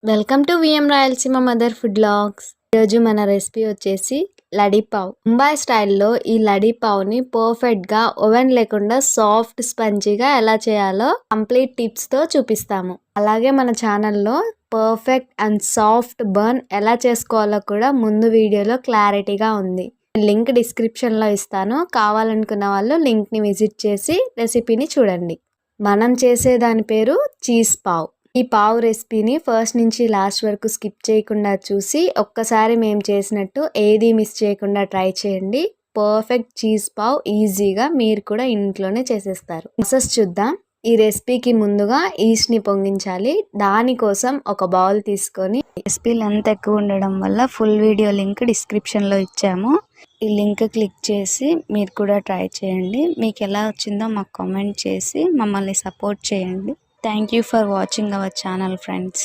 Welcome to VM Rayalaseema mother food blogs. ఈరోజు మన recipe వచ్చేసి లడీ పావ్. ముంబై స్టైల్లో ఈ లడీ పావ్ని పర్ఫెక్ట్గా ఓవెన్ లేకుండా సాఫ్ట్ స్పంజీగా ఎలా చేయాలో కంప్లీట్ టిప్స్తో చూపిస్తాము. అలాగే మన ఛానల్లో పర్ఫెక్ట్ అండ్ సాఫ్ట్ బర్న్ ఎలా చేసుకోవాలో కూడా ముందు వీడియోలో క్లారిటీగా ఉంది. లింక్ డిస్క్రిప్షన్లో ఇస్తాను. కావాలనుకున్న వాళ్ళు లింక్ని విజిట్ చేసి రెసిపీని చూడండి. మనం చేసే దాని పేరు చీజ్ పావ్. ఈ పావ్ రెసిపీని ఫస్ట్ నుంచి లాస్ట్ వరకు స్కిప్ చేయకుండా చూసి ఒక్కసారి మేము చేసినట్టు ఏది మిస్ చేయకుండా ట్రై చేయండి. పర్ఫెక్ట్ చీజ్ పావ్ ఈజీగా మీరు కూడా ఇంట్లోనే చేసేస్తారు. ప్రాసెస్ చూద్దాం. ఈ రెసిపీకి ముందుగా ఈస్ట్ని పొంగించాలి. దానికోసం ఒక బౌల్ తీసుకొని, రెసిపీ లెంత్ ఎక్కువ ఉండడం వల్ల ఫుల్ వీడియో లింక్ డిస్క్రిప్షన్లో ఇచ్చాము. ఈ లింక్ క్లిక్ చేసి మీరు కూడా ట్రై చేయండి. మీకు ఎలా వచ్చిందో మాకు కామెంట్ చేసి మమ్మల్ని సపోర్ట్ చేయండి. Thank you for watching our channel, friends.